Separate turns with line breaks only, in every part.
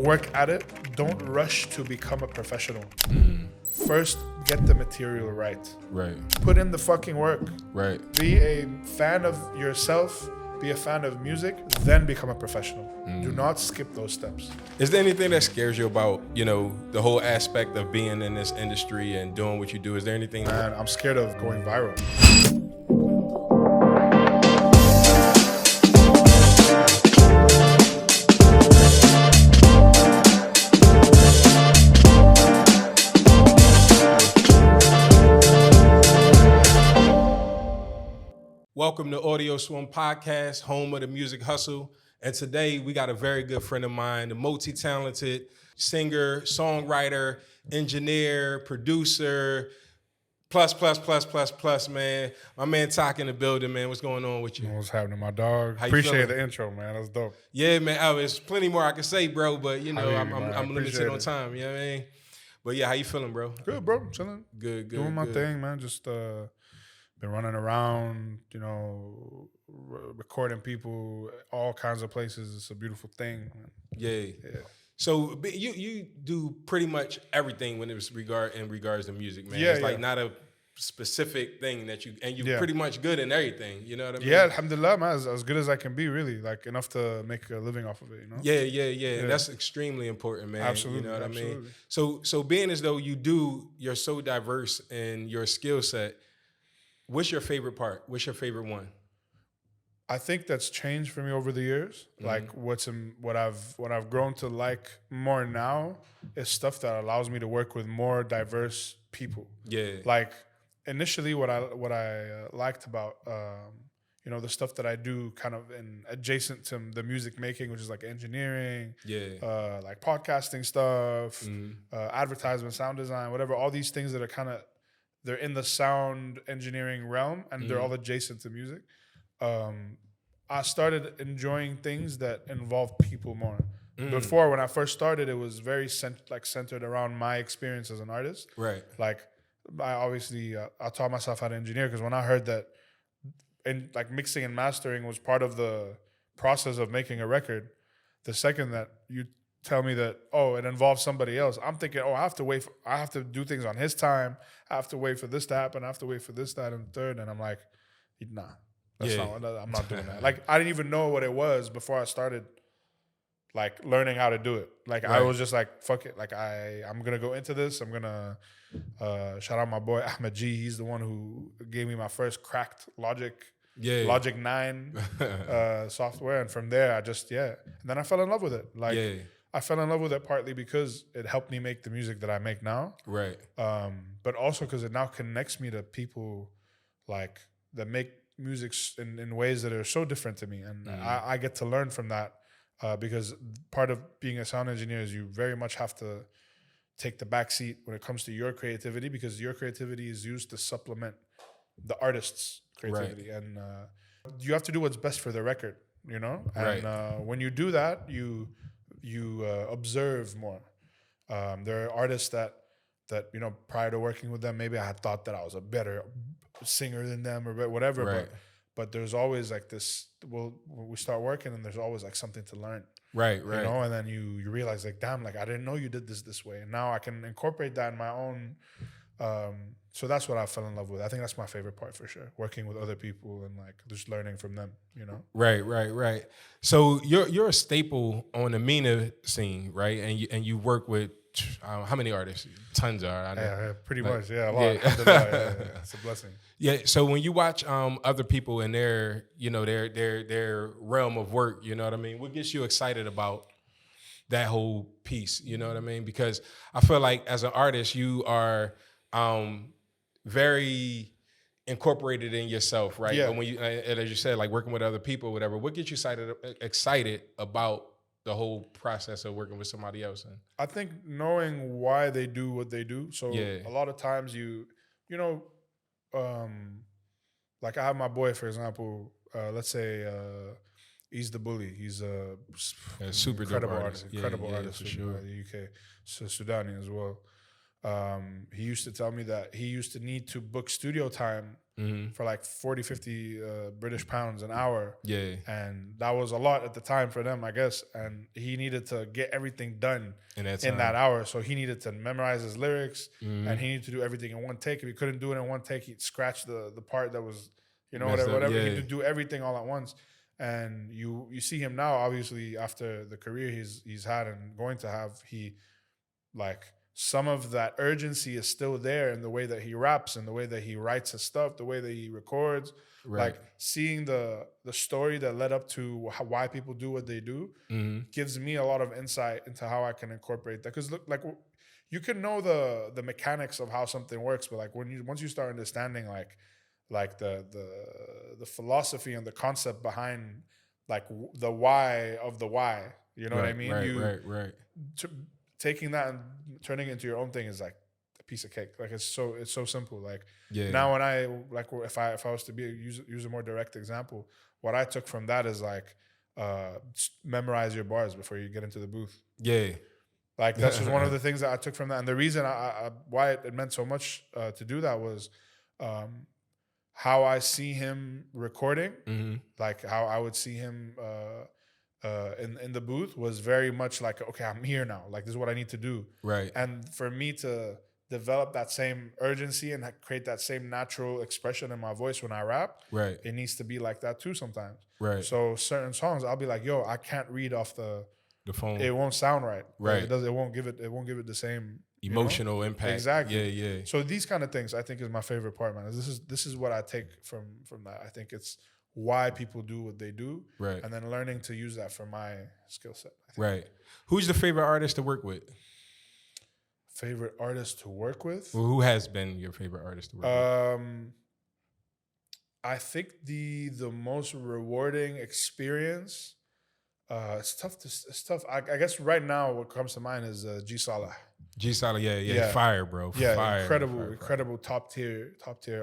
work at it. Don't rush to become a professional. First, get the material right.
Right.
Put in the fucking work.
Right.
Be a fan of yourself. Be a fan of music. Then become a professional. Do not skip those steps.
Is there anything that scares you about, the whole aspect of being in this industry and doing what you do? Is there anything?
Man, I'm scared of going viral.
Welcome to AudioSwim Podcast, home of the music hustle. And today we got a very good friend of mine, the multi-talented singer, songwriter, engineer, producer, plus, man. My man Talk in the building, man. What's going on with you?
What's happening, my dog?
How you
Appreciate
feeling?
the intro, man. That's dope.
Yeah, man. Oh, there's plenty more I can say, bro, but I'm limited
Appreciate
on
it.
time, you know what I mean? But yeah, how you feeling, bro?
Good, bro. Chilling.
Good.
Doing my
good.
thing, man. Just been running around, recording people, all kinds of places. It's a beautiful thing, man.
Yeah. So you do pretty much everything when it's in regards to music, man.
Yeah,
It's like
yeah.
not a specific thing that you're
Yeah.
pretty much good in everything. You know what I mean?
Yeah, alhamdulillah, man. As good as I can be, really. Like, enough to make a living off of it,
Yeah. And that's extremely important, man.
Absolutely,
You know what I mean?
absolutely.
So being as though you're so diverse in your skill set, what's your favorite part? What's your favorite one?
I think that's changed for me over the years. Like what I've grown to like more now is stuff that allows me to work with more diverse people.
Yeah.
Like initially, what I liked about the stuff that I do kind of in adjacent to the music making, which is like engineering, like podcasting stuff, advertisement, sound design, whatever. All these things that are they're in the sound engineering realm, and they're all adjacent to music. I started enjoying things that involve people more. Before, when I first started, it was very centered around my experience as an artist.
Right.
Like, I taught myself how to engineer because when I heard that mixing and mastering was part of the process of making a record, the second that you tell me that, it involves somebody else, I'm thinking, I have to do things on his time. I have to wait for this to happen. I have to wait for this, that, and the third. And I'm like, nah, I'm not doing that. Like, I didn't even know what it was before I started like learning how to do it. Like, I was just like, fuck it. Like, I'm going to go into this. I'm going to shout out my boy, Ahmed G. He's the one who gave me my first cracked Logic 9 software. And from there, and then I fell in love with it. Like, I fell in love with it partly because it helped me make the music that I make now.
Right.
But also because it now connects me to people like that make music in ways that are so different to me. And I get to learn from that because part of being a sound engineer is you very much have to take the back seat when it comes to your creativity, because your creativity is used to supplement the artist's creativity. Right. And you have to do what's best for the record, And when you do that, you observe more. There are artists that prior to working with them, maybe I had thought that I was a better singer than them or whatever.
Right.
But there's always like this. Well, we start working, and there's always like something to learn.
Right.
And then you realize like, damn, like I didn't know you did this way, and now I can incorporate that in my own. So that's what I fell in love with. I think that's my favorite part for sure. Working with other people and like just learning from them.
Right. So you're a staple on the MENA scene, right? And you work with how many artists? Tons are. I know.
Yeah, pretty much. Yeah, a lot.
Yeah.
It's a blessing.
Yeah. So when you watch other people in their their realm of work, you know what I mean? What gets you excited about that whole piece? You know what I mean? Because I feel like as an artist, you are very incorporated in yourself, right?
Yeah.
But when you, as you said, like working with other people, whatever, what gets you excited about the whole process of working with somebody else? And
I think knowing why they do what they do. So a lot of times like I have my boy, for example, let's say he's the bully. He's a
super
incredible
dope
artist. Incredible artist
for sure.
The UK. So Sudani as well. He used to tell me that he used to need to book studio time for like 40, 50 British pounds an hour.
Yeah.
And that was a lot at the time for them, I guess. And he needed to get everything done
In that
in that
time.
hour. So he needed to memorize his lyrics,
Mm-hmm.
and he needed to do everything in one take. If he couldn't do it in one take, he'd scratch the part that was,
Messed up,
whatever.
yeah.
He'd do everything all at once. And you see him now, obviously, after the career he's had and going to have, he, like, some of that urgency is still there in the way that he raps and the way that he writes his stuff, the way that he records.
Right.
Like, seeing the story that led up to why people do what they do gives me a lot of insight into how I can incorporate that. Because look, like, you can know the mechanics of how something works, but like once you start understanding like the philosophy and the concept behind like the why of the why, you know what I mean?
Right.
Taking that and turning it into your own thing is like a piece of cake. Like, it's so simple. Like,
Yeah.
now when I, like, if I was to use a more direct example, what I took from that is like, memorize your bars before you get into the booth.
Yeah.
Like, that's just one of the things that I took from that. And the reason why it meant so much to do that was how I see him recording, like how I would see him in the booth was very much like, okay, I'm here now. Like, this is what I need to do.
Right.
And for me to develop that same urgency and create that same natural expression in my voice when I rap,
Right.
it needs to be like that too sometimes.
Right.
So certain songs, I'll be like, yo, I can't read off the
phone.
It won't sound right.
Right.
It won't give it the same
emotional impact.
Exactly.
Yeah.
So these kind of things I think is my favorite part, man. This is what I take from that. I think it's why people do what they do.
Right.
And then learning to use that for my skill set.
Right. Who's your favorite artist to work with?
Favorite artist to work with?
Well, who has been your favorite artist to work with?
I think the most rewarding experience. It's tough. I guess right now what comes to mind is G Salah.
G Salah, yeah, fire, bro.
Yeah,
fire,
incredible top tier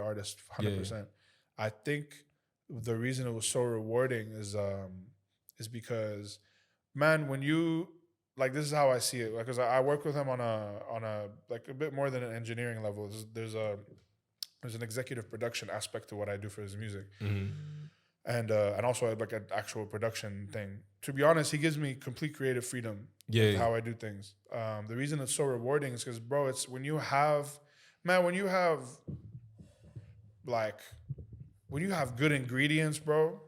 artist, 100%. Yeah. I think the reason it was so rewarding is because, man, when you, like, this is how I see it, because I work with him on a like a bit more than an engineering level. There's an executive production aspect to what I do for his music. And also like an actual production thing. To be honest, he gives me complete creative freedom with how I do things. The reason it's so rewarding is because, bro, it's when you have good ingredients, bro,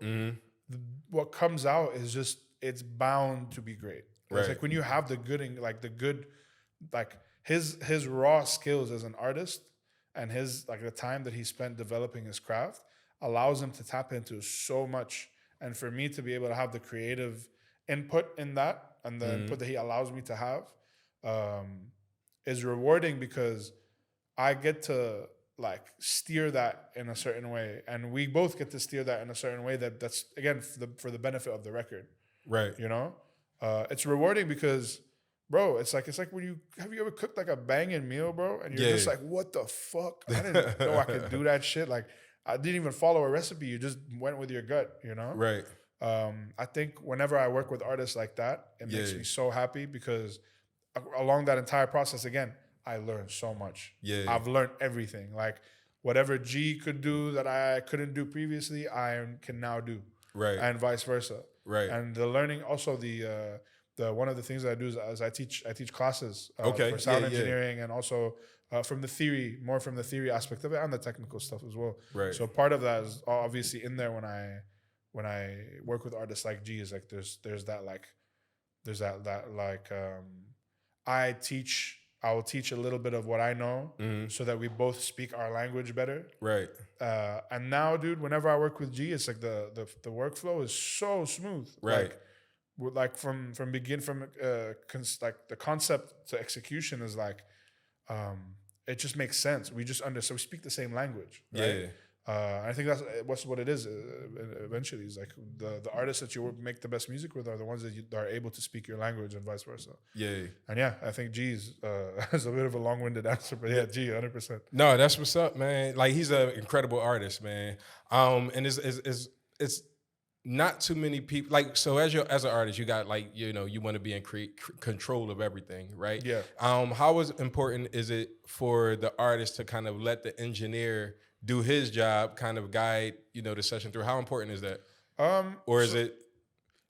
what comes out is just, it's bound to be great. Right. It's like when you have his raw skills as an artist and the time that he spent developing his craft allows him to tap into so much. And for me to be able to have the creative input in that and the input that he allows me to have is rewarding, because I get to like steer that in a certain way. And we both get to steer that in a certain way that's again, for the benefit of the record.
Right.
You know? It's rewarding because, bro, it's like have you ever cooked like a banging meal, bro? And you're just like, what the fuck? I didn't know I could do that shit. Like, I didn't even follow a recipe. You just went with your gut, you know?
Right.
I think whenever I work with artists like that, it makes me so happy, because along that entire process, again, I learned so much.
Yeah.
I've learned everything. Like, whatever G could do that I couldn't do previously, I can now do.
Right.
And vice versa.
Right.
And the learning, also the one of the things that I do is I teach classes for sound engineering, and also from the theory aspect of it, and the technical stuff as well.
Right.
So part of that is obviously in there when I work with artists like G, is like there's that I will teach a little bit of what I know, so that we both speak our language better.
Right.
And now, dude, whenever I work with G, it's like the workflow is so smooth.
Right.
Like from the concept to execution is like, it just makes sense. We just so we speak the same language. Right? Yeah. I think that's what it is. Eventually, is like the artists that you make the best music with are the ones that are able to speak your language, and vice versa. Yeah. And yeah, I think G's is a bit of a long-winded answer, but yeah, G, 100%.
No, that's what's up, man. Like, he's an incredible artist, man. And it's not too many people, like, so as an artist, you got, like, you know, you want to be in control of everything, right?
Yeah.
How important is it for the artist to kind of let the engineer do his job, kind of guide, the session through. How important is that? Or is it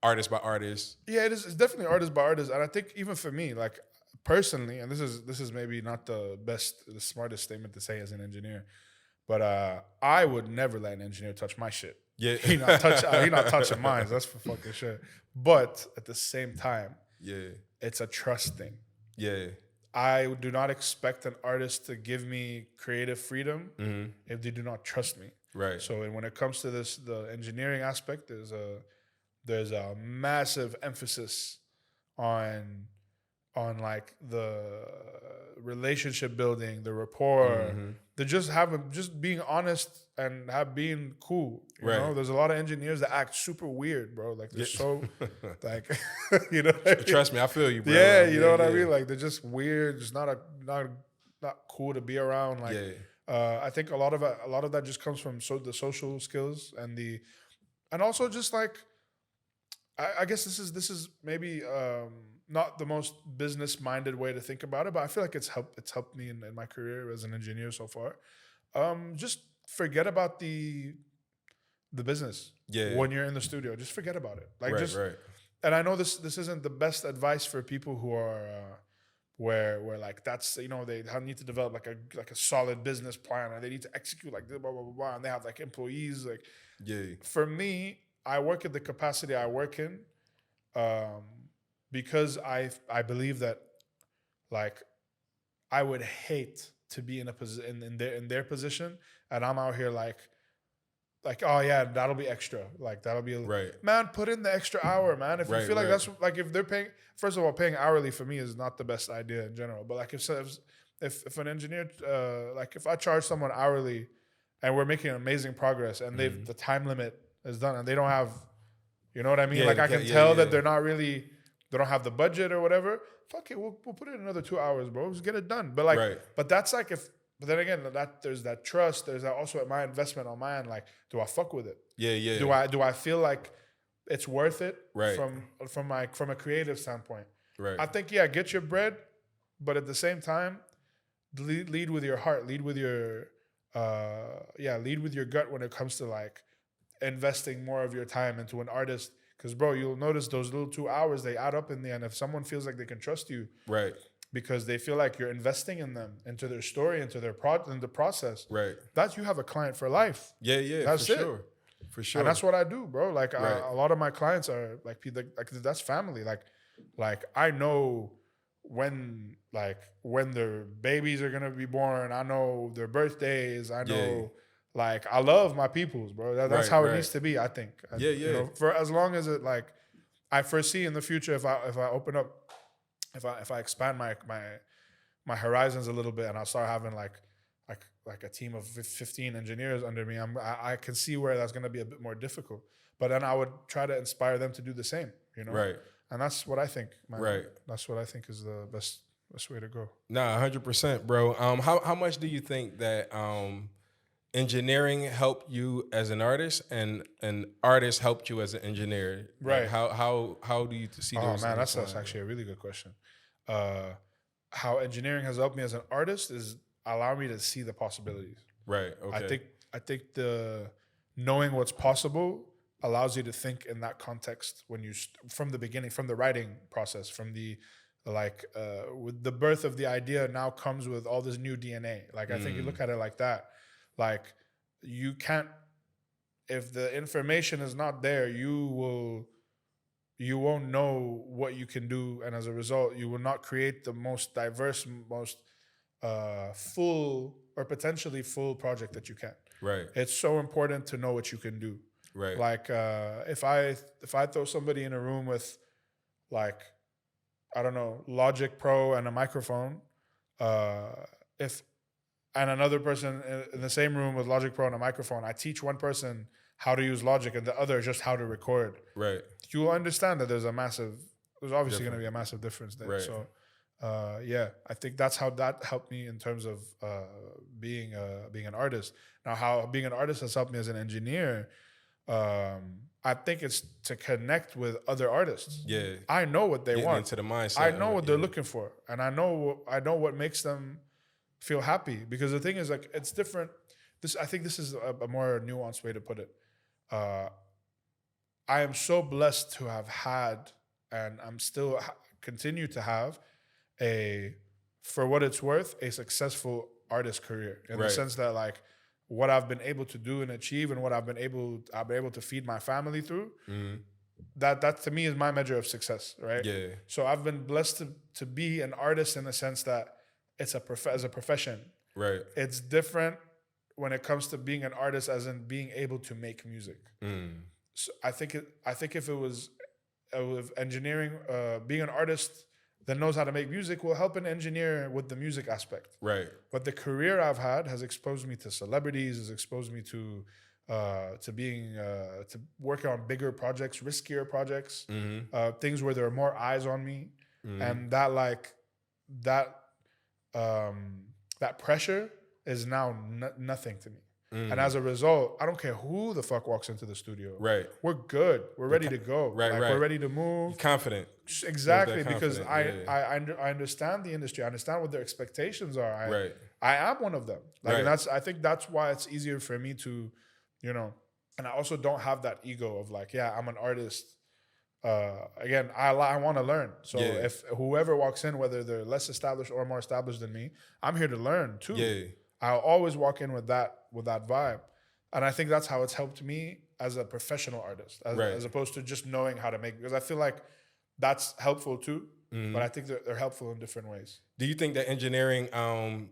artist by artist?
Yeah, it is. It's definitely artist by artist, and I think even for me, like personally, and this is maybe not the smartest statement to say as an engineer, but I would never let an engineer touch my shit.
Yeah,
he not touching mine. That's for fucking sure. But at the same time, it's a trust thing.
Yeah.
I do not expect an artist to give me creative freedom if they do not trust me.
Right.
So when it comes to the engineering aspect, there's a massive emphasis on like the relationship building, the rapport, just being honest and being cool. You know, there's a lot of engineers that act super weird, bro. Like they're so like, you know. What I mean?
Trust me, I feel you, bro.
Yeah, you know what I mean. Like they're just weird, just not cool to be around. Like, I think a lot of that just comes from the social skills and also just like, I guess this is maybe not the most business minded way to think about it, but I feel like it's helped me in my career as an engineer so far. Just forget about the business. When you're in the studio, just forget about it. Like And I know this isn't the best advice for people who are where like that's, they need to develop like a solid business plan, and they need to execute like blah blah blah blah, and they have like employees. Like for me, I work at the capacity I work in, because I believe that, like, I would hate to be in a position in their position, and I'm out here like, oh yeah, that'll be extra, like that'll be man, put in the extra hour, man. If you feel like that's like, if they're paying, first of all, paying hourly for me is not the best idea in general. But like if an engineer, like if I charge someone hourly, and we're making amazing progress, and the time limit is done, and they don't have, you know what I mean? Like I can tell that they don't have the budget or whatever. Fuck it, we'll put in another 2 hours, bro. Just get it done. But like, but that's like but then again, there's that trust. There's that also my investment on my end. Like, do I fuck with it?
Yeah.
Do I feel like it's worth it? From a creative standpoint. I think get your bread, but at the same time, lead with your heart. Lead with your gut when it comes to like investing more of your time into an artist. Because bro, you'll notice those little 2 hours, they add up in the end. If someone feels like they can trust you, because they feel like you're investing in them, into their story, into their in the process, that's, you have a client for life. That's for it.
For sure.
And that's what I do, bro. Like a lot of my clients are like that's family. Like I know when their babies are gonna be born. I know their birthdays. I know. Like, I love my peoples, bro. That's how it needs to be, I think. You know, for as long as it, like, I foresee in the future, if I open up, if I expand my horizons a little bit, and I start having like a team of 15 engineers under me, I can see where that's going to be a bit more difficult. But then I would try to inspire them to do the same, you know? And that's what I think, man. That's what I think is the best way to go.
Nah, 100%, bro. How much do you think that engineering helped you as an artist, and an artist helped you as an engineer? Like how do you see those? Oh man,
that's actually a really good question. How engineering has helped me as an artist is allow me to see the possibilities. Okay. I think the knowing what's possible allows you to think in that context when you from the beginning, from the writing process, from the with the birth of the idea now comes with all this new DNA. Like I think you look at it like that. Like, you can't, if the information is not there, you won't know what you can do. And as a result, you will not create the most diverse, most full or potentially full project that you can. It's so important to know what you can do. Like, if I throw somebody in a room with, like, I don't know, Logic Pro and a microphone, and another person in the same room with Logic Pro and a microphone, I teach one person how to use Logic and the other just how to record. You will understand that there's obviously going to be a massive difference there. So, I think that's how that helped me in terms of being an artist. Now, how being an artist has helped me as an engineer, I think it's to connect with other artists. I know what they want. Into the mindset. I know what they're looking for, and I know what makes them feel happy. Because the thing is, like, it's different. I think this is a more nuanced way to put it. I am so blessed to have had, and I'm still continue to have for what it's worth, a successful artist career in the sense that like what I've been able to do and achieve, and what I've been able to feed my family through. That to me is my measure of success, right?
Yeah.
So I've been blessed to be an artist in the sense that it's as a profession.
Right.
It's different when it comes to being an artist, as in being able to make music. So I think if it was with engineering, being an artist that knows how to make music will help an engineer with the music aspect.
Right.
But the career I've had has exposed me to celebrities, has exposed me to being to working on bigger projects, riskier projects, things where there are more eyes on me, and that pressure is now nothing to me. And as a result, I don't care who the fuck walks into the studio.
Right.
We're good. We're ready to go.
Right,
like,
right.
We're ready to move.
You're confident.
Exactly, because I understand the industry. I understand what their expectations are. I am one of them. Like, and I think that's why it's easier for me to, you know, and I also don't have that ego of like, yeah, I'm an artist. Again, I want to learn. So if whoever walks in, whether they're less established or more established than me, I'm here to learn too.
Yeah.
I'll always walk in with that vibe. And I think that's how it's helped me as a professional artist, as opposed to just knowing how to make, because I feel like that's helpful too, but I think they're helpful in different ways.
Do you think that engineering,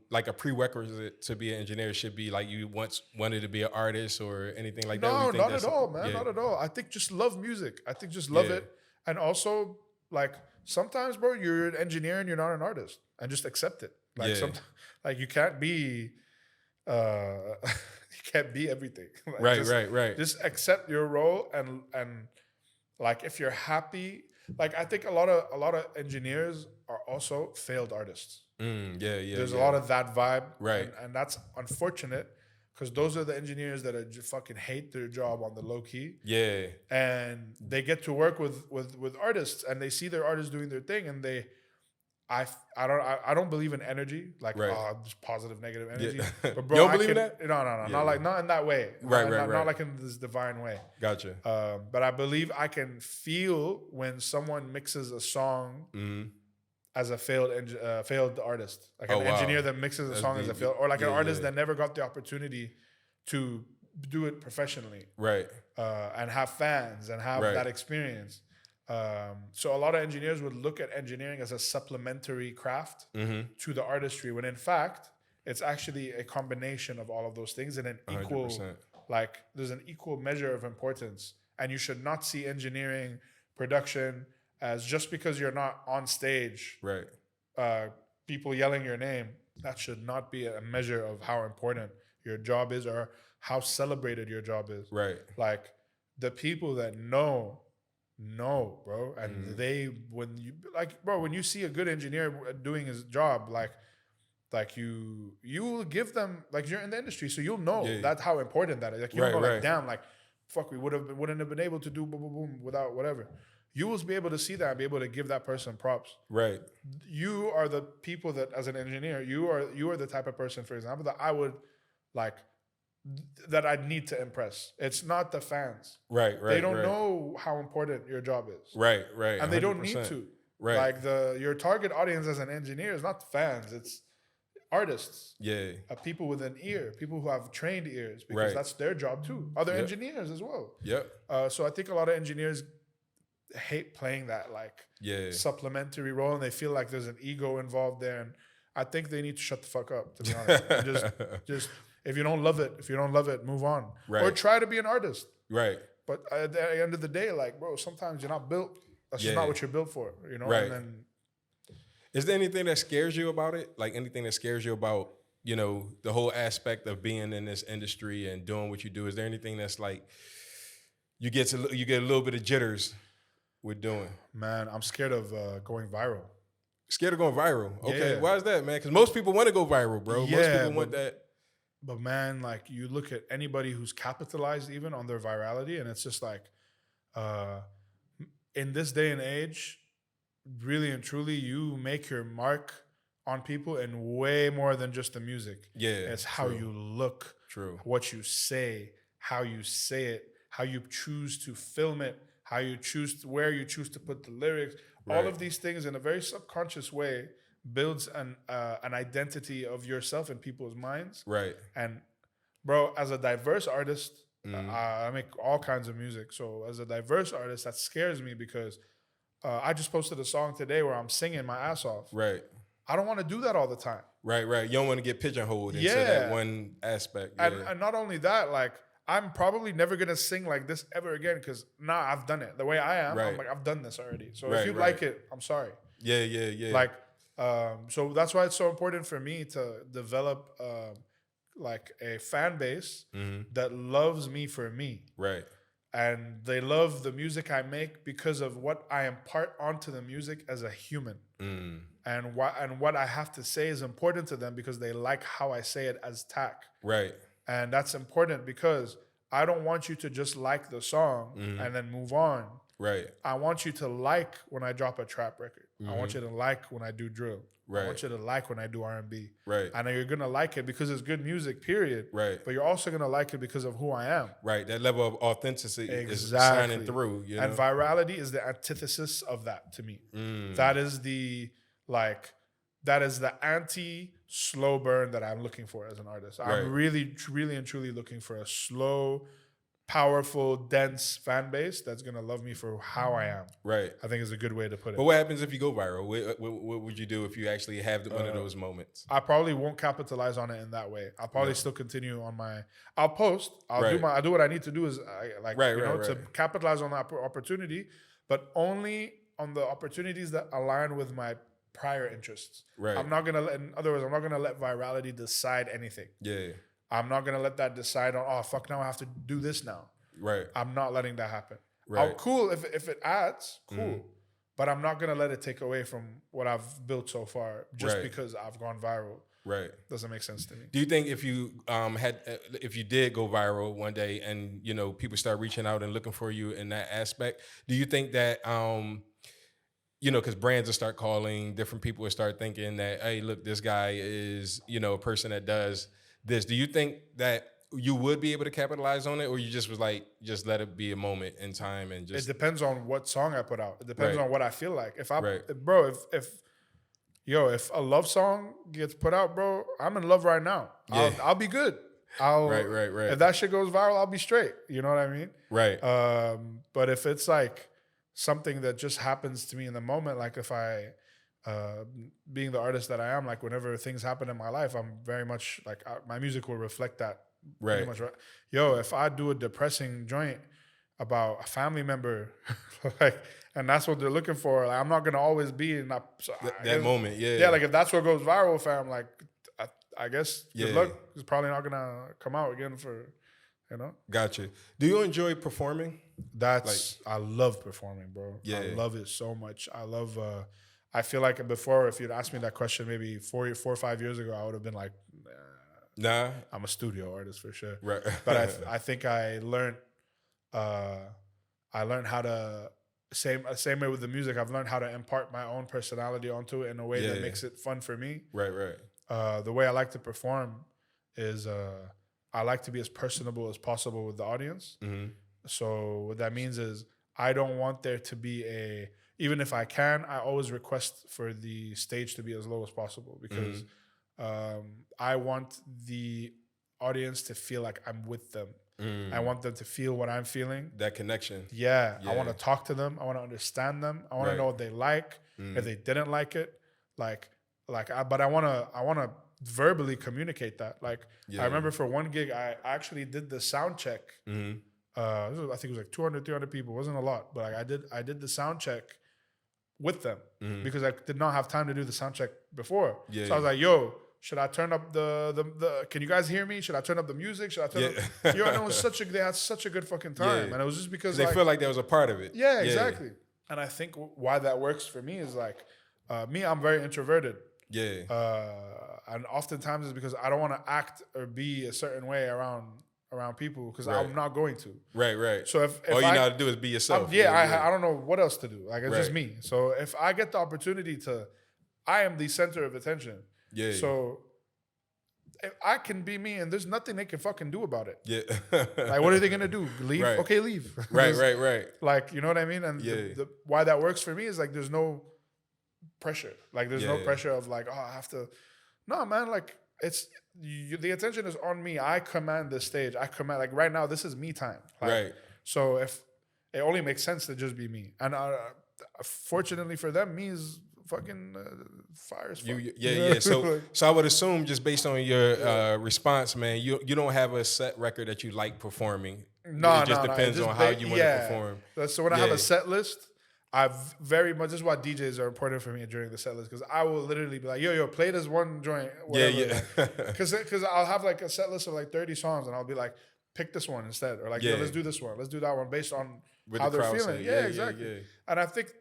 like a prerequisite to be an engineer, should be like you once wanted to be an artist or anything like that?
No, not at all, man. Not at all. I think just love music. I think just love it. And also, like, sometimes, bro, you're an engineer and you're not an artist, and just accept it. Like, sometimes, like, you can't be everything. Like,
right.
Just accept your role, and like, if you're happy, like, I think a lot of engineers are also failed artists. There's a lot of that vibe,
right?
And that's unfortunate, because those are the engineers that are just fucking hate their job on the low key. Yeah, and they get to work with artists, and they see their artists doing their thing, and I don't believe in energy, like just positive, negative energy. But bro,
you don't believe in that?
No, not in that way. Not like in this divine way.
Gotcha.
But I believe I can feel when someone mixes a song as a failed artist, like an engineer that mixes a song as a failed, or like an artist that never got the opportunity to do it professionally, and have fans and have that experience. So a lot of engineers would look at engineering as a supplementary craft to the artistry, when in fact it's actually a combination of all of those things, and an equal 100%. Like, there's an equal measure of importance. And you should not see engineering, production, as just because you're not on stage, people yelling your name, that should not be a measure of how important your job is or how celebrated your job is. Like, the people that know, bro. And when you see a good engineer doing his job, like you will give them, like, you're in the industry, so you'll know that's how important that is. Like, you'll know, like, damn, like, fuck, we wouldn't have been able to do boom, boom, boom without whatever. You will be able to see that and be able to give that person props. You are the people that, as an engineer, you are the type of person, for example, that I would like, that I'd need to impress. It's not the fans. They don't know how important your job is. And they don't 100%. Need to. Like, your target audience as an engineer is not the fans. It's artists. People with an ear, people who have trained ears, because that's their job too. Other engineers as well. So I think a lot of engineers hate playing that, like, supplementary role, and they feel like there's an ego involved there. And I think they need to shut the fuck up, to be honest. And just if you don't love it, move on. Or try to be an artist. But at the end of the day, like, bro, sometimes you're not built. That's just not what you're built for, you know? And then,
is there anything that scares you about it? Like, anything that scares you about, you know, the whole aspect of being in this industry and doing what you do? Is there anything that's like, you get a little bit of jitters with doing?
Man, I'm scared of going viral.
Scared of going viral? Okay, why is that, man? Because most people want to go viral, bro. Most people want that.
But man, like, you look at anybody who's capitalized even on their virality, and it's just like, in this day and age, really and truly, you make your mark on people and way more than just the music.
Yeah,
It's how you look,
True.
what you say, how you say it, how you choose to film it, how you choose where you choose to put the lyrics. All
Right.
of these things in a very subconscious way builds an identity of yourself in people's minds.
Right.
And bro, as a diverse artist,
Mm-hmm.
I make all kinds of music. So as a diverse artist, that scares me because I just posted a song today where I'm singing my ass off.
Right.
I don't want to do that all the time.
Right. You don't want to get pigeonholed into
Yeah.
that one aspect. Yeah.
And not only that, like I'm probably never gonna sing like this ever again because now I've done it the way I am.
Right.
I'm like I've done this already. So
Right,
if you
right.
like it, I'm sorry.
Yeah.
Like, so that's why it's so important for me to develop like a fan base
Mm-hmm.
that loves me for me.
Right.
And they love the music I make because of what I impart onto the music as a human.
Mm.
And what I have to say is important to them because they like how I say it as tack.
Right.
And that's important because I don't want you to just like the song and then move on.
Right.
I want you to like when I drop a trap record. I want you to like when I do drill.
Right.
I want you to like when I do R&B.
Right.
I know you're going to like it because it's good music, period.
Right.
But you're also going to like it because of who I am.
Right. That level of authenticity is
Exactly.
shining through. You know?
And virality is the antithesis of that to me. That is the anti-slow burn that I'm looking for as an artist.
Right.
I'm really and truly looking for a slow, powerful, dense fan base that's going to love me for how I am.
Right.
I think is a good way to put it.
But what happens if you go viral? What would you do if you actually have one of those moments?
I probably won't capitalize on it in that way. I'll probably still continue on I'll post.
Right.
I'll do what I need to do is to
Right.
capitalize on that opportunity, but only on the opportunities that align with my prior interests.
Right.
I'm not going to in other words, I'm not going to let virality decide anything.
Yeah.
I'm not going to let that decide on, oh, fuck, now I have to do this now.
Right.
I'm not letting that happen.
Right.
I'm cool if it adds, cool. But I'm not going to let it take away from what I've built so far just because I've gone viral.
Right.
Doesn't make sense to me.
Do you think if you if you did go viral one day and people start reaching out and looking for you in that aspect, do you think that because brands will start calling, different people will start thinking that, hey, look, this guy is a person that does this. Do you think that you would be able to capitalize on it, or you just was like, just let it be a moment in time and just?
It depends on what song I put out. It depends on what I feel like. If if a love song gets put out, bro, I'm in love right now.
Yeah.
I'll be good.
Right.
If that shit goes viral, I'll be straight. You know what I mean?
Right.
But if it's like something that just happens to me in the moment, like if I, being the artist that I am, like whenever things happen in my life, I'm very much like my music will reflect that.
Right.
Pretty much. Yo, if I do a depressing joint about a family member, and that's what they're looking for, like, I'm not gonna always be in
that moment. Yeah.
Yeah, like if that's what goes viral, fam, like I guess good luck. It's probably not gonna come out again for.
Gotcha. Do you enjoy performing?
I love performing, bro.
Yeah.
I love it so much. I love. I feel like before, if you'd asked me that question maybe 4 or 5 years ago, I would have been like,
nah.
I'm a studio artist for sure.
Right.
But I think I learned how to same way with the music. I've learned how to impart my own personality onto it in a way that makes it fun for me.
Right.
The way I like to perform is I like to be as personable as possible with the audience.
Mm-hmm.
So what that means is I don't want there to be even if I can, I always request for the stage to be as low as possible because I want the audience to feel like I'm with them. I want them to feel what I'm feeling.
That connection.
Yeah. I want to talk to them. I want to understand them. I want to know what they like. If they didn't like it, but I want to verbally communicate that. I remember for one gig, I actually did the sound check. I think it was like 200, 300 people. It wasn't a lot, but I did the sound check with them because I did not have time to do the sound check before. So I was like, yo, should I turn up the can you guys hear me? Should I turn up the music? Should I turn up? Yo, it was they had such a good fucking time. And it was just because
they feel like that was a part of it.
Yeah, exactly. And I think why that works for me is I'm very introverted.
Yeah.
And oftentimes it's because I don't want to act or be a certain way around people because I'm not going to.
Right.
So if
all you know how to do is be yourself.
I don't know what else to do. It's just me. So if I get the opportunity I am the center of attention.
Yeah.
So if I can be me, and there's nothing they can fucking do about it.
Yeah.
Like, what are they gonna do? Leave?
Right.
Okay, leave.
Right.
Like, you know what I mean? And why that works for me is like there's no pressure. Like there's no pressure of like, oh, I have to. No, man. Like it's the attention is on me. I command the stage. I command. Like right now, this is me time. Like,
Right.
So if it only makes sense to just be me, and fortunately for them, me is fucking fire as fuck.
Yeah. So I would assume just based on your response, man, you don't have a set record that you like performing.
No,
it just depends on how you want to perform.
So when I have a set list, I've very much. This is why DJs are important for me during the set list, because I will literally be like, yo, play this one joint. Whatever.
Yeah.
Because I'll have like a set list of like 30 songs, and I'll be like, pick this one instead, or like, yo, let's do this one, let's do that one, based on how they're feeling. Yeah, exactly. Yeah. And I think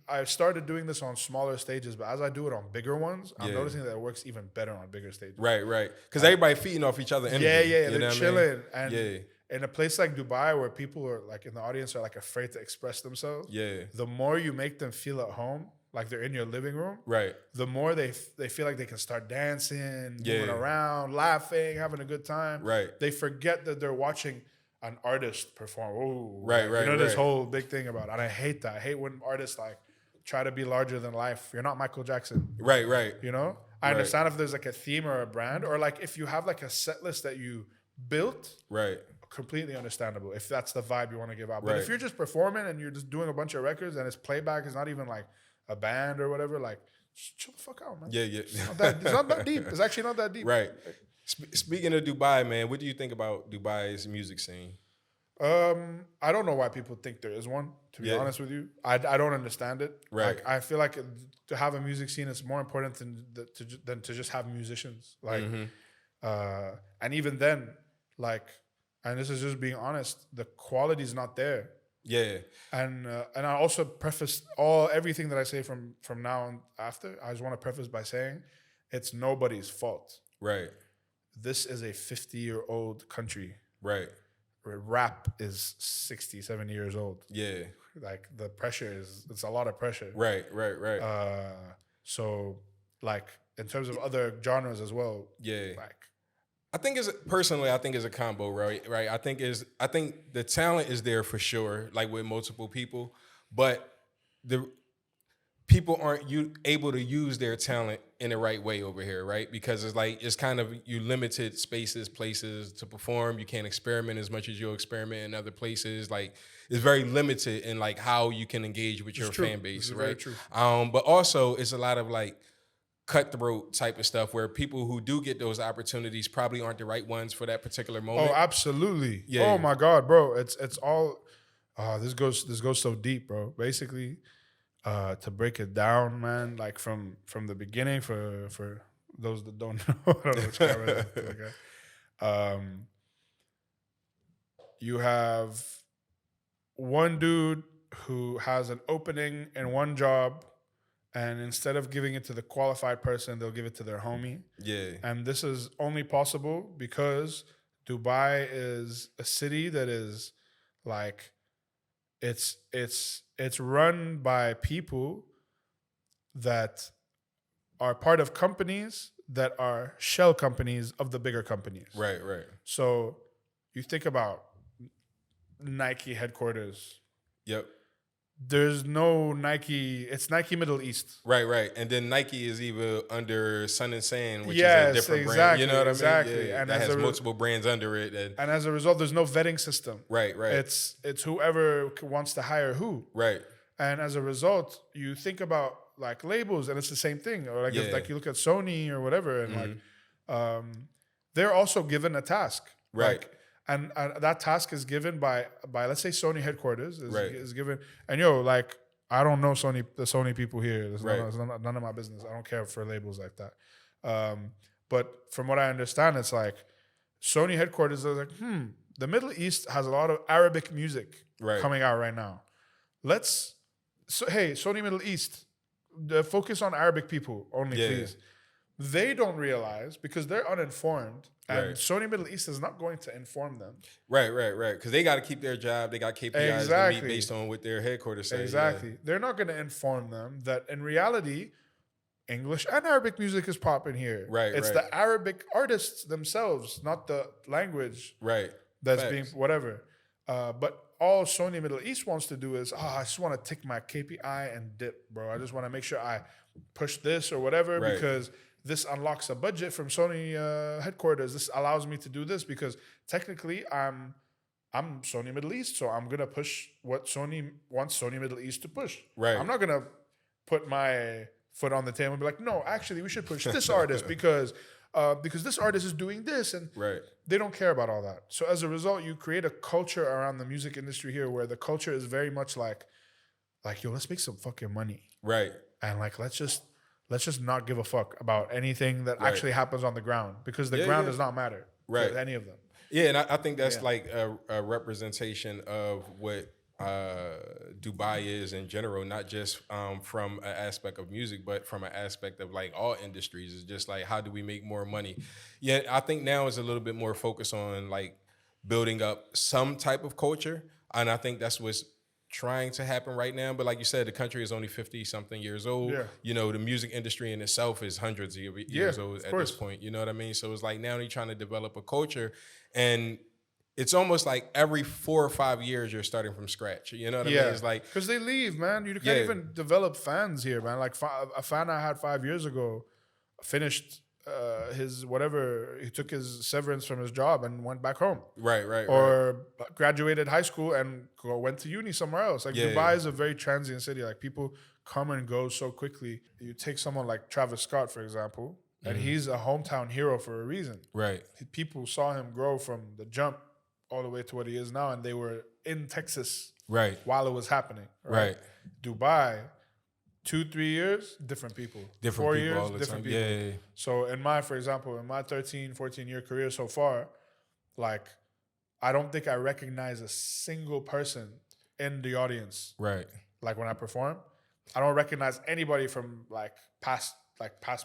I started doing this on smaller stages, but as I do it on bigger ones, I'm noticing that it works even better on bigger stages.
Right. Because everybody feeding off each other.
They're chilling. And in a place like Dubai, where people are like in the audience are like afraid to express themselves, the more you make them feel at home, like they're in your living room, the more they feel like they can start dancing, moving around, laughing, having a good time. They forget that they're watching an artist perform. Ooh,
right.
You know, this whole big thing about it. And I hate that. I hate when artists like try to be larger than life. You're not Michael Jackson.
Right.
You know? I understand if there's like a theme or a brand, or like if you have like a set list that you built.
Right.
Completely understandable if that's the vibe you want to give out. But if you're just performing and you're just doing a bunch of records and it's playback, it's not even like a band or whatever, like just chill the fuck out, man.
Yeah.
It's not that deep. It's actually not that deep.
Right. Speaking of Dubai, man, what do you think about Dubai's music scene?
I don't know why people think there is one, to be honest with you. I don't understand it.
Right.
Like, I feel like to have a music scene is more important than to just have musicians. Like, and even then, like, and this is just being honest, the quality is not there.
Yeah.
And I also preface everything that I say from now on after. I just want to preface by saying it's nobody's fault.
Right.
This is a 50-year-old country.
Right.
Rap is 60, 70 years old.
Yeah.
Like the pressure it's a lot of pressure.
Right.
So like in terms of other genres as well.
Yeah.
Like
I think it's a combo, right? I think the talent is there for sure, like with multiple people, but the people aren't able to use their talent in the right way over here, right? Because it's kind of you limited spaces, places to perform. You can't experiment as much as you'll experiment in other places. Like it's very limited in like how you can engage with your fan base, right? Very true. But also it's a lot of like cutthroat type of stuff where people who do get those opportunities probably aren't the right ones for that particular moment.
Oh, absolutely.
Yeah.
Oh my God, bro. It's all this goes so deep, bro. Basically, to break it down, man, like from the beginning for those that don't know, I don't know which camera you have one dude who has an opening in one job, and instead of giving it to the qualified person, they'll give it to their homie.
Yeah.
And this is only possible because Dubai is a city that is like it's run by people that are part of companies that are shell companies of the bigger companies.
Right.
So you think about Nike headquarters.
Yep.
There's no Nike. It's Nike Middle East.
Right. And then Nike is even under Sun and Sand, which is a different brand. You know what I mean?
Exactly.
Yeah, and that has multiple brands under it.
And as a result, there's no vetting system.
Right.
It's whoever wants to hire who.
Right.
And as a result, you think about like labels, and it's the same thing. Or like if like you look at Sony or whatever, and like they're also given a task.
Right.
Like, and that task is given by let's say Sony headquarters is given. And like I don't know the Sony people here. It's none of my business. I don't care for labels like that. But from what I understand, it's like Sony headquarters are like, the Middle East has a lot of Arabic music coming out right now. Hey, Sony Middle East, focus on Arabic people only, please. they don't realize because they're uninformed, and
Right.
Sony Middle East is not going to inform them.
Right. Because they got to keep their job. They got KPIs to meet
Exactly.
based on what their headquarters say.
Exactly.
Yeah.
They're not going to inform them that in reality, English and Arabic music is popping here.
Right,
It's
right.
the Arabic artists themselves, not the language
Right.
that's
Facts.
being whatever. But all Sony Middle East wants to do is, I just want to tick my KPI and dip, bro. I just want to make sure I push this or whatever
Right.
because this unlocks a budget from Sony headquarters. This allows me to do this because technically I'm Sony Middle East, so I'm gonna push what Sony wants Sony Middle East to push.
Right.
I'm not gonna put my foot on the table and be like, no, actually, we should push this artist because this artist is doing this, and
Right.
they don't care about all that. So as a result, you create a culture around the music industry here where the culture is very much like yo, let's make some fucking money,
Right.
and like let's just not give a fuck about anything that
Right.
actually happens on the ground because the
Yeah,
ground
yeah.
does not matter
Right.
for any of them.
Yeah, and I think that's
Yeah.
like a representation of what Dubai is in general, not just from an aspect of music, but from an aspect of like all industries. It's just like, how do we make more money? Yeah, I think now is a little bit more focused on like building up some type of culture. And I think that's what's trying to happen right now. But like you said, the country is only 50 something years old.
Yeah.
You know, the music industry in itself is hundreds of years old at
course.
this point. You know what I mean? So it's like now they're trying to develop a culture, and it's almost like every 4 or 5 years you're starting from scratch. You know what I mean? It's like,
because they leave, man. You can't
Yeah.
even develop fans here, man. Like a fan I had 5 years ago finished his whatever. He took his severance from his job and went back home,
right.
or graduated high school and went to uni somewhere else. Like
Yeah,
Dubai
yeah.
is a very transient city. Like people come and go so quickly. You take someone like Travis Scott, for example, and he's a hometown hero for a reason.
Right.
People saw him grow from the jump all the way to what he is now, and they were in Texas
Right.
while it was happening.
Right.
Dubai, 2-3 years, different people.
Different
4
people
years,
all the
different
time.
people.
Yeah.
So for example, in my 13, 14-year career so far, like I don't think I recognize a single person in the audience.
Right.
Like when I perform, I don't recognize anybody from past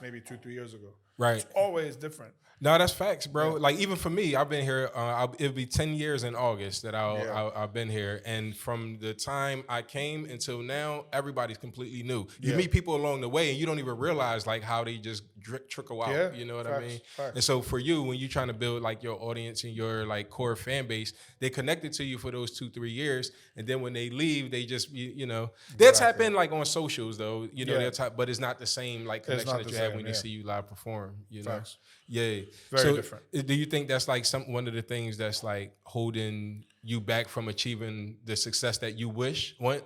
maybe 2-3 years ago.
Right.
It's always different.
No, that's facts, bro.
Yeah.
Like even for me, I've been here. It'll be 10 years in August that
Yeah.
I've been here, and from the time I came until now, everybody's completely new. You
Yeah.
meet people along the way, and you don't even realize like how they just trickle out.
Yeah,
You know what I
facts,
mean?
facts.
And so for you, when you're trying to build like your audience and your like core fan base, they connected to you for those 2-3 years, and then when they leave, they just you know they'll tap
Exactly.
in like on socials though. You know
Yeah.
they'll tap, but it's not the same like
It's
connection
not
that
the
you have
same,
when you
yeah.
see you live perform. You know?
Facts.
Yeah.
Very different.
Do you think that's like one of the things that's like holding you back from achieving the success that you want?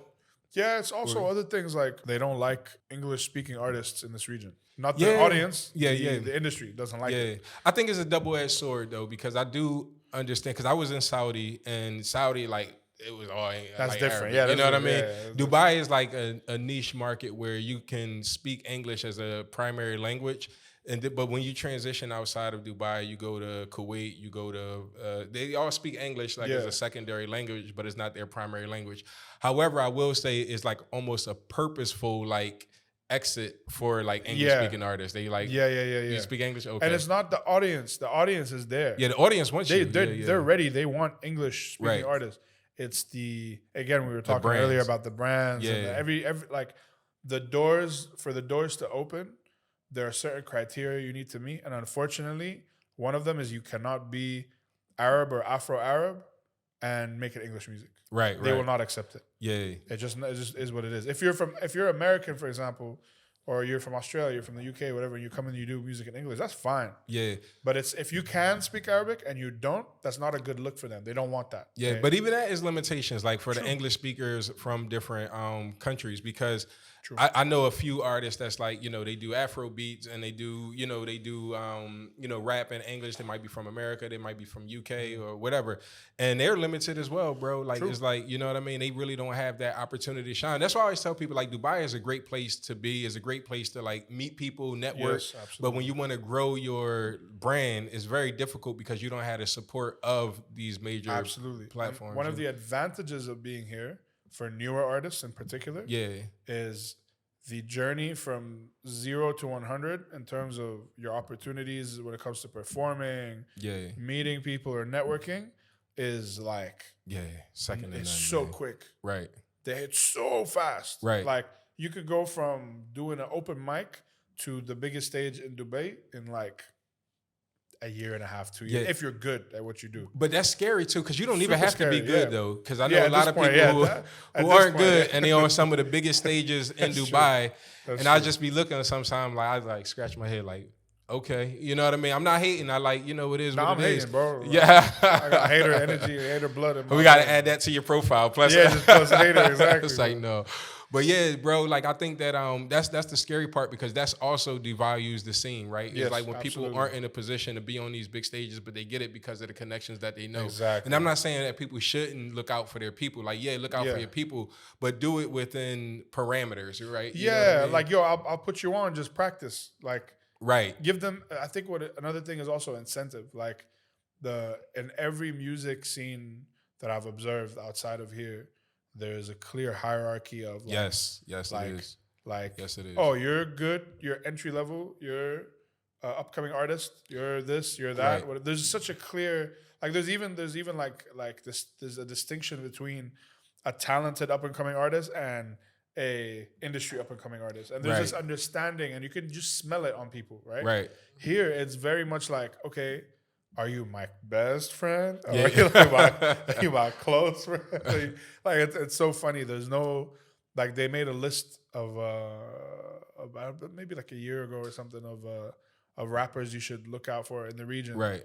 Yeah, it's also other things like they don't like English-speaking artists in this region. Not the
Yeah.
audience.
Yeah,
the,
yeah.
The industry doesn't like
Yeah.
it.
I think it's a double-edged sword though, because I do understand, because I was in Saudi, and Saudi like it was all
That's
like
different.
Arabic,
Yeah,
you know what I
that's
mean?
different. Yeah,
Dubai is like a niche market where you can speak English as a primary language. But when you transition outside of Dubai, you go to Kuwait, you go to, they all speak English like as
Yeah.
a secondary language, but it's not their primary language. However, I will say it's like almost a purposeful like exit for like English speaking artists. They like,
Yeah.
you speak English? Okay.
And it's not the audience. The audience is there.
Yeah, the audience wants you.
They're ready. They want English-speaking
Right.
artists. It's we were talking
brands.
earlier about the brands.
Yeah,
And
yeah.
every like the doors to open, there are certain criteria you need to meet, and unfortunately, one of them is you cannot be Arab or Afro-Arab and make it English music.
Right.
They will not accept it.
Yeah.
It just is what it is. If you're American, for example, or you're from Australia, you're from the UK, whatever, and you come and you do music in English, that's fine.
Yeah.
But it's if you can speak Arabic and you don't, that's not a good look for them. They don't want that.
Yeah,
Okay?
but even that is limitations, like for the English speakers from different countries, because I know a few artists that's like, they do Afro beats and they do rap in English. They might be from America, they might be from UK or whatever, and they're limited as well, bro. Like it's like, you know what I mean? They really don't have that opportunity to shine. That's why I always tell people like Dubai is a great place to be, is a great place to like meet people, network.
Yes, absolutely.
But when you want to grow your brand, it's very difficult because you don't have the support of these major platforms.
One of the advantages of being here for newer artists in particular
Yeah.
is the journey from 0 to 100 in terms of your opportunities when it comes to performing, meeting people or networking is like
second to none.
It's so
man.
quick.
Right.
They hit so fast.
Right.
Like you could go from doing an open mic to the biggest stage in Dubai in like a year and a half, 2 years, if you're good at what you do.
But that's scary too, because you don't even
Super
have to be
scary,
good though. Because I know a lot of people who aren't good and they're on some of the biggest stages in Dubai. And I just be looking sometimes like I like scratch my head like, okay, you know what I mean? I'm not hating. I like, it is what
I'm
it
hating,
is.
Bro.
Yeah.
I got hater energy, hater blood in my
We got to add that to your profile. Plus,
just plus hater, exactly.
It's like, no. But yeah, bro, like I think that that's the scary part because that's also devalues the scene, right? It's like when people aren't in a position to be on these big stages, but they get it because of the connections that they know.
Exactly.
And I'm not saying that people shouldn't look out for their people. Like, look out for your people, but do it within parameters, right? You know what I mean?
Like, yo, I'll put you on, just practice. Like,
right.
Give them, I think another thing is also incentive. Like in every music scene that I've observed outside of here, there's a clear hierarchy of like,
yes, it is.
Like,
yes, it is.
Oh, you're good. You're entry level. You're upcoming artist. You're this. You're that.
Right.
There's such a clear like. There's even like this. There's a distinction between a talented up and coming artist and a industry up and coming artist, and there's this understanding, and you can just smell it on people, right?
Right.
Here, it's very much like, okay, are you my best friend? Or
Yeah.
are you my close friend? Like it's so funny. There's no like they made a list of about maybe like a year ago or something of rappers you should look out for in the region.
Right.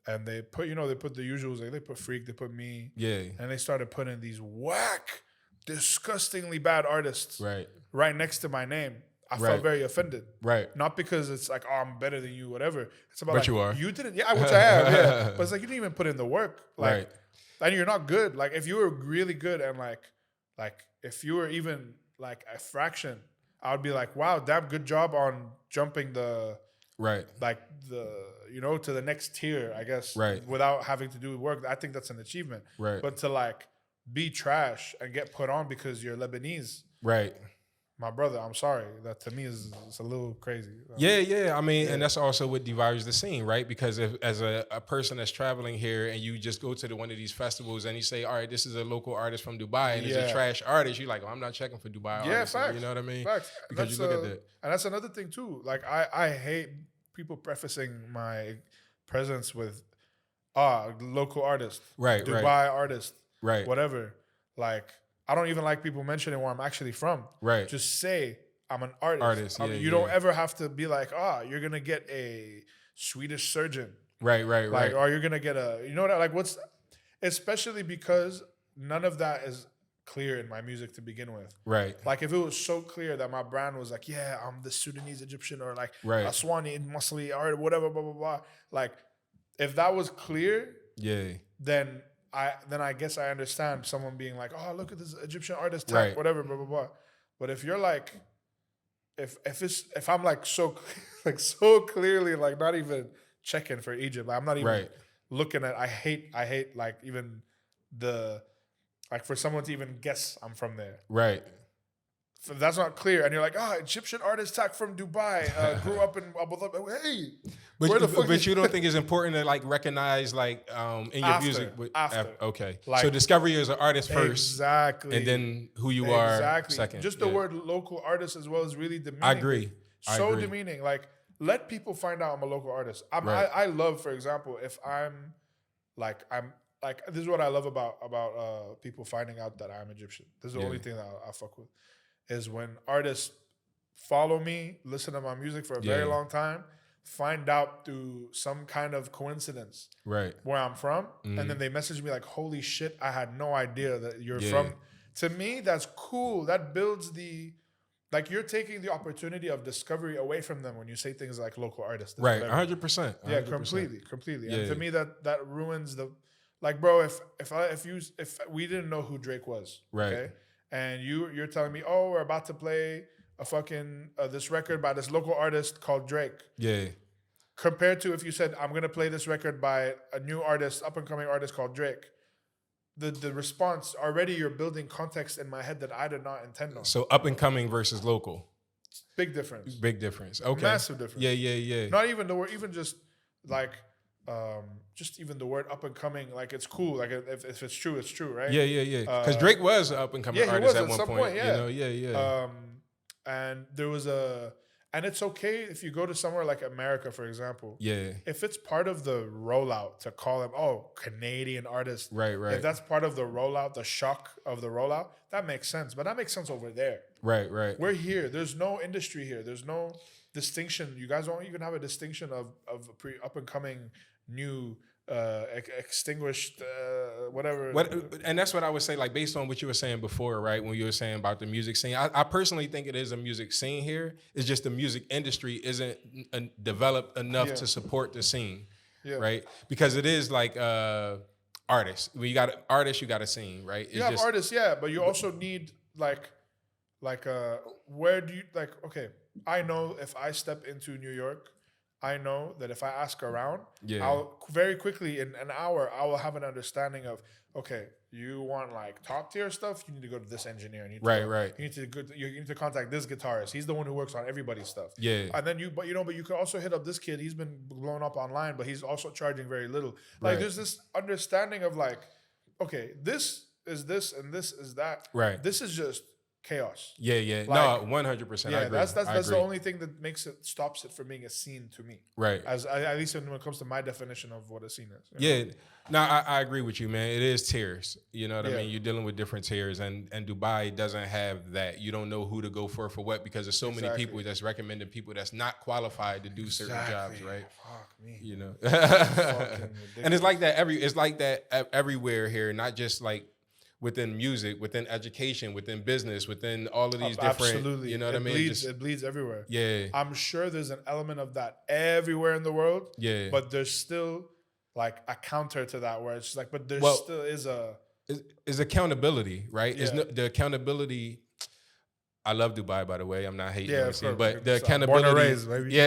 And they put the usuals. Like they put Freak, they put me.
Yeah.
And they started putting these whack, disgustingly bad artists right next to my name. I felt very offended.
Right.
Not because it's like, oh, I'm better than you, whatever. It's about
but
like,
you are.
You didn't, yeah, which I am, yeah. But it's like, you didn't even put in the work. Like, and you're not good. Like, if you were really good and like if you were even like a fraction, I would be like, wow, damn good job on jumping the, like the, to the next tier, I guess, without having to do work. I think that's an achievement.
Right.
But to like be trash and get put on because you're Lebanese.
Right.
My brother, I'm sorry. That to me is a little crazy.
Yeah. I mean, and that's also what devalues the scene, right? Because if as a person that's traveling here and you just go to one of these festivals and you say, all right, this is a local artist from Dubai and it's a trash artist, you're like, oh, I'm not checking for Dubai artists.
Facts.
You know what I mean?
Facts.
Because you look at that.
And that's another thing too. Like I hate people prefacing my presence with local artist. Dubai artist. Whatever. Like I don't even like people mentioning where I'm actually from. Right. Just say I'm an artist. You don't ever have to be like, you're gonna get a Swedish surgeon. Right. Like, or you're gonna get especially because none of that is clear in my music to begin with. Right. Like if it was so clear that my brand was like, yeah, I'm the Sudanese Egyptian or like Aswani Musli or whatever, blah blah blah. Like if that was clear, then I guess I understand someone being like, oh, look at this Egyptian artist tag, whatever, blah, blah, blah. But if you're like, if I'm like so clearly like not even checking for Egypt, like I'm not even looking at, I hate like even like for someone to even guess I'm from there. Right. If that's not clear, and you're like, Egyptian artist tag from Dubai, grew up in Abu Dhabi. Hey,
but you don't think it's important to like recognize like in your music? After. Okay. Like, so discover you as an artist first, exactly, and then who you are second.
Just the word local artist as well is really demeaning.
I agree.
Demeaning. Like let people find out I'm a local artist. I love, for example, if I'm like this is what I love about people finding out that I'm Egyptian. This is the only thing that I fuck with. Is when artists follow me, listen to my music for a very long time, find out through some kind of coincidence where I'm from, and then they message me like, holy shit, I had no idea that you're from. To me, that's cool. That builds like you're taking the opportunity of discovery away from them when you say things like local artists.
Right, 100%.
Yeah, completely. And to me, that ruins like, bro, if we didn't know who Drake was, okay? And you're telling me, oh, we're about to play a fucking this record by this local artist called Drake. Yeah. Compared to if you said, I'm gonna play this record by a new artist, up and coming artist called Drake. The response already, you're building context in my head that I did not intend on.
So up and coming versus local.
Big difference.
Big difference. Okay.
Massive difference.
Yeah.
Not even the word, even just like, just even the word up and coming, like it's cool. Like if it's true, it's true, right?
Yeah. Because Drake was an up and coming artist at one point.
Yeah.
You know,
And there was and it's okay if you go to somewhere like America, for example.
Yeah.
If it's part of the rollout to call them, Canadian artist.
Right.
If that's part of the rollout, the shock of the rollout, that makes sense. But that makes sense over there.
Right.
We're here. There's no industry here. There's no distinction. You guys don't even have a distinction of up and coming new extinguished whatever.
And that's what I would say, like based on what you were saying before, right? When you were saying about the music scene, I personally think it is a music scene here. It's just the music industry isn't developed enough to support the scene, right? Because it is like artists. When you got artists, you got a scene, right?
You have artists, but you also need like where do you okay, I know if I step into New York, I know that if I ask around, I'll very quickly in an hour, I will have an understanding of, okay, you want like top tier stuff, you need to go to this engineer. You need to contact this guitarist. He's the one who works on everybody's stuff. Yeah. And then you can also hit up this kid. He's been blown up online, but he's also charging very little. Like there's this understanding of like, okay, this is this and this is that. Right. This is just chaos.
Yeah. Like, no, 100%.
Yeah, that's the only thing that stops it from being a scene to me. Right. At least when it comes to my definition of what a scene is.
Yeah. No, I agree with you, man. It is tiers. You know what I mean? You're dealing with different tiers, and Dubai doesn't have that. You don't know who to go for what, because there's so many people that's recommending people that's not qualified to do certain jobs, right?
Fuck me.
You know. And it's like that everywhere here, not just like within music, within education, within business, within all of these different,
absolutely.
You know what I mean?
It bleeds everywhere.
Yeah.
I'm sure there's an element of that everywhere in the world. Yeah. But there's still like a counter to that where it's like, but there still is
accountability, right? Yeah. The accountability. I love Dubai, by the way. I'm not hating on it, but the accountability, born and raised, maybe.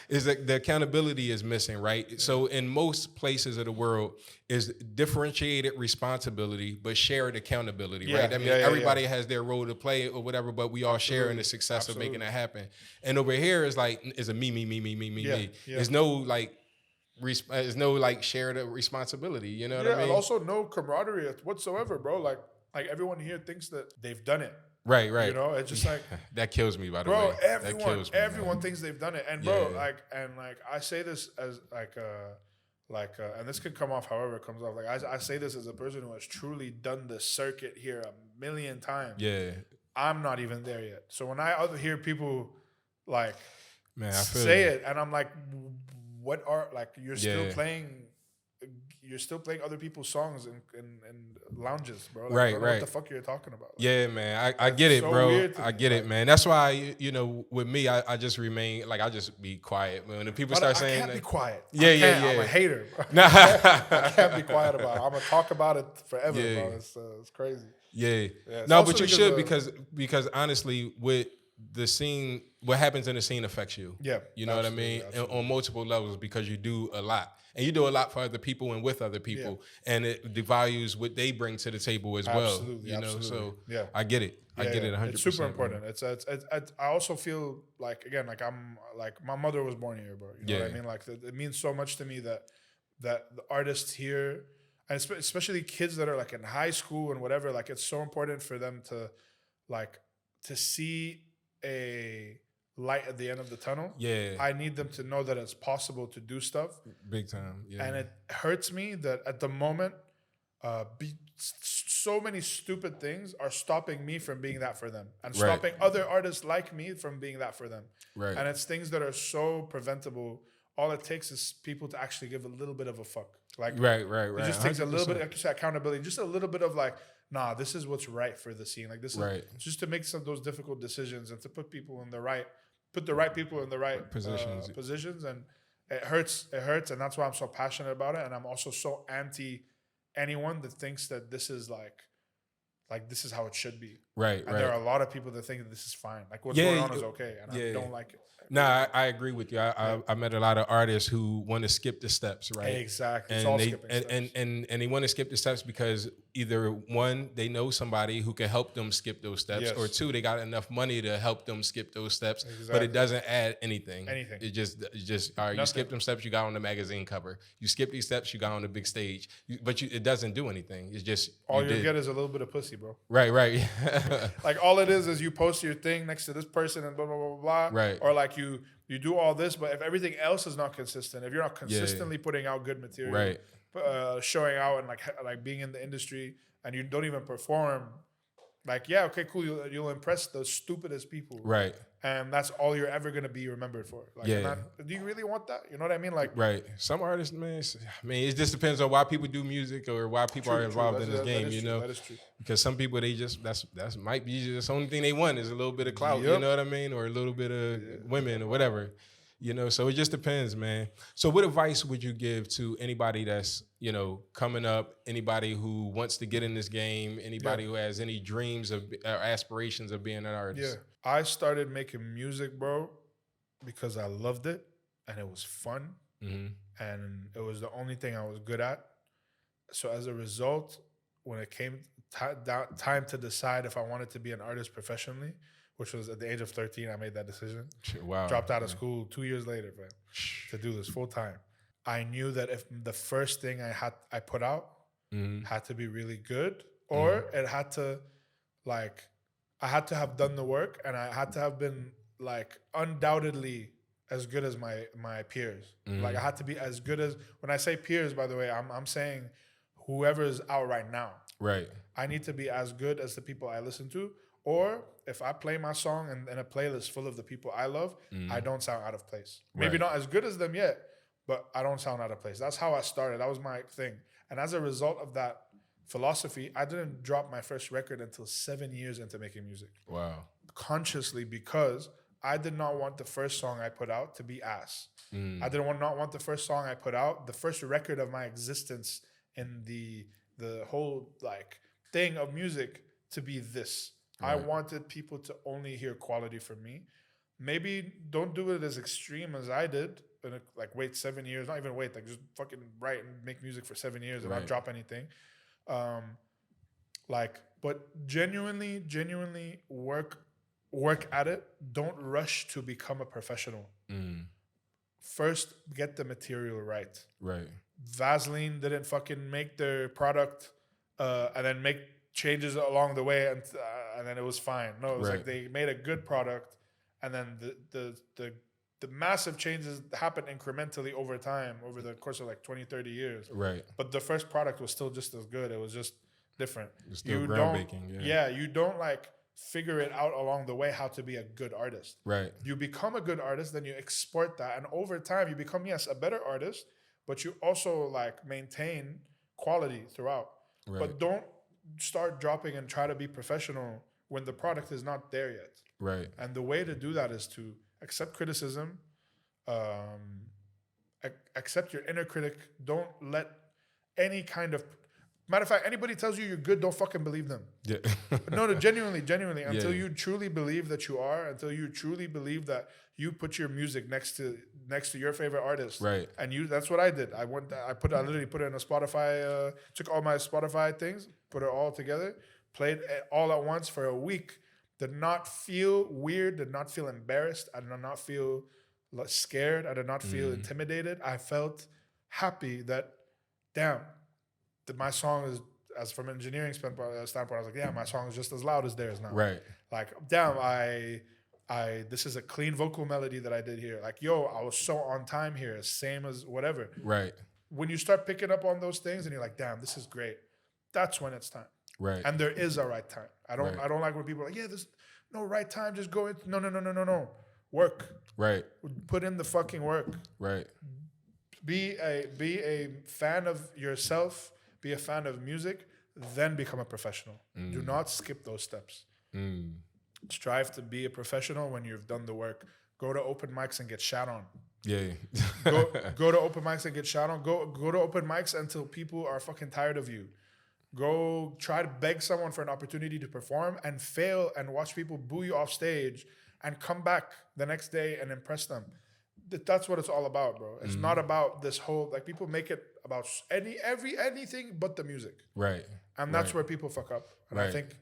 Is that the accountability is missing, right? Yeah. So in most places of the world, is differentiated responsibility, but shared accountability, right? I mean, everybody has their role to play or whatever, but we all share in the success of making that happen. And over here is like, is a me. There's no like. There's no like shared responsibility, you know what I mean?
And also no camaraderie whatsoever, bro. Like everyone here thinks that they've done it.
Right.
You know, it's just like
that kills me, by the way.
Bro, everyone thinks they've done it, and bro, I say this as and this could come off however it comes off. Like I say this as a person who has truly done the circuit here a million times. Yeah, I'm not even there yet. So when I hear people like say it, and I'm like, what are like you're still playing other people's songs in lounges, bro. Like,
right.
What the fuck you're talking about? Like,
yeah, man. I get it, so bro. I get it, man. That's why, with me, I just remain, like, I just be quiet. When the people start saying...
I can't be quiet.
Yeah.
I'm a hater, bro. I can't be quiet about it. I'm going to talk about it forever, bro. It's crazy.
Yeah. No, but you should because honestly, with the scene, what happens in the scene affects you. Yeah. You know what I mean? On multiple levels, because you do a lot. And you do a lot for other people and with other people. Yeah. And it devalues what they bring to the table as well. You know, so I get it. I get it 100%.
It's super important. I also feel like, again, like I'm like, my mother was born here, bro. You know what I mean? Like it means so much to me that the artists here, and especially kids that are like in high school and whatever, like it's so important for them to see a light at the end of the tunnel. Yeah. I need them to know that it's possible to do stuff.
Big time. Yeah.
And it hurts me that at the moment, so many stupid things are stopping me from being that for them, and stopping other artists like me from being that for them. Right. And it's things that are so preventable. All it takes is people to actually give a little bit of a fuck. Like, right. It just takes 100%. A little bit, like you said, accountability, just a little bit of like, nah, this is what's right for the scene. Like this is just to make some of those difficult decisions and to put the right people in the right positions. And it hurts. And that's why I'm so passionate about it. And I'm also so anti anyone that thinks that this is like this is how it should be.
Right,
And there are a lot of people that think that this is fine. Like what's going on is okay, and I don't like it.
Nah, I agree with you. I met a lot of artists who want to skip the steps, right?
Exactly. It's
And
all
they
skipping steps.
and they want to skip the steps because either one, they know somebody who can help them skip those steps,
Yes.
or two, they got enough money to help them skip those steps. But
Exactly.
it doesn't add anything.
Anything.
It just all right. You
Nothing.
skip them steps, you got on the magazine cover. You skip these steps, you got on the big stage. It doesn't do anything. It's just
All you get is a little bit of pussy, bro.
Right.
Like all it is you post your thing next to this person and blah blah blah blah.
Right.
Or like you do all this, but if everything else is not consistent, if you're not consistently putting out good material,
Right.
Showing out and like being in the industry, and you don't even perform, like yeah, okay, cool, you'll impress the stupidest people,
Right.
And that's all you're ever gonna be remembered for. Like,
Yeah.
do you really want that? You know what I mean? Like,
Right. Some artists, man, it just depends on why people do music or why people are involved in this game, you know?
That is true.
Because some people, they just, that's might be just the only thing they want is a little bit of clout, you know what I mean? Or a little bit of women or whatever, you know? So it just depends, man. So what advice would you give to anybody that's, you know, coming up, anybody who wants to get in this game, anybody who has any dreams or aspirations of being an artist?
Yeah. I started making music, bro, because I loved it and it was fun.
Mm-hmm.
And it was the only thing I was good at. So as a result, when it came time to decide if I wanted to be an artist professionally, which was at the age of 13, I made that decision.
Wow.
Dropped out of school 2 years later, man, to do this full time. I knew that if the first thing I put out had to be really good, or it had to, like, I had to have done the work, and I had to have been like undoubtedly as good as my peers. Like I had to be as good as, when I say peers, by the way, I'm saying whoever's out right now.
Right.
I need to be as good as the people I listen to. Or if I play my song in a playlist full of the people I love, I don't sound out of place. Maybe not as good as them yet, but I don't sound out of place. That's how I started. That was my thing. And as a result of that philosophy, I didn't drop my first record until 7 years into making music.
Wow.
Consciously, because I did not want the first song I put out to be ass. I didn't not want the first song I put out, the first record of my existence in the whole like thing of music, to be this. Right. I wanted people to only hear quality from me. Maybe don't do it as extreme as I did, and like wait 7 years, not even wait, like just fucking write and make music for 7 years and not drop anything. But genuinely work at it. Don't rush to become a professional. First, get the material right. Right. Vaseline didn't fucking make their product and then make changes along the way and then it was fine. No, it was like they made a good product, and then the massive changes happened incrementally over time, over the course of like 20, 30 years. Right. But the first product was still just as good. It was just different. It's still groundbreaking. Yeah, you don't like figure it out along the way how to be a good artist. Right. You become a good artist, then you export that, and over time you become, yes, a better artist, but you also like maintain quality throughout. Right. But don't start dropping and try to be professional when the product is not there yet. Right. And the way to do that is to accept criticism, accept your inner critic. Don't let any kind of, matter of fact, anybody tells you you're good, don't fucking believe them. Yeah. No, genuinely, until you truly believe that you are, until you truly believe that you put your music next to your favorite artist. Right. And that's what I did. I literally put it in a Spotify, took all my Spotify things, put it all together, played it all at once for a week. Did not feel weird, did not feel embarrassed. I did not feel scared. I did not feel intimidated. I felt happy that, damn, that my song is, as from an engineering standpoint, I was like, yeah, my song is just as loud as theirs now. Right. Like, damn, this is a clean vocal melody that I did here. Like, yo, I was so on time here, same as whatever. Right. When you start picking up on those things and you're like, damn, this is great, that's when it's time. Right. And there is a right time. I don't like when people are like, yeah, there's no right time, just go in. No. Work. Right. Put in the fucking work. Right. Be a fan of yourself, be a fan of music, then become a professional. Do not skip those steps. Strive to be a professional when you've done the work. Go to open mics and get shot on. Yeah. go to open mics and get shot on. Go to open mics until people are fucking tired of you. Go try to beg someone for an opportunity to perform and fail and watch people boo you off stage and come back the next day and impress them. That's what it's all about, bro. It's not about this whole, like, people make it about anything but the music.
Right.
And that's where people fuck up. And I
Right.
think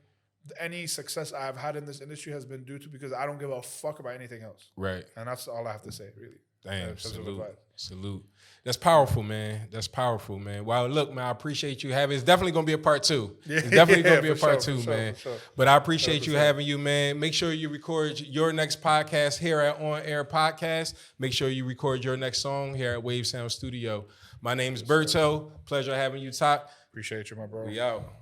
any success I've had in this industry has been due to because I don't give a fuck about anything else.
Right.
And that's all I have to say, really.
Damn, salute. That's powerful, man. That's powerful, man. Well, look, man, I appreciate you having. It's definitely gonna be a part 2. It's definitely gonna be a part 2, man. But I appreciate you having you, man. Make sure you record your next podcast here at On Air Podcast. Make sure you record your next song here at Wave Sound Studio. My name's Berto. Pleasure having you, Talk.
Appreciate you, my bro.
We out.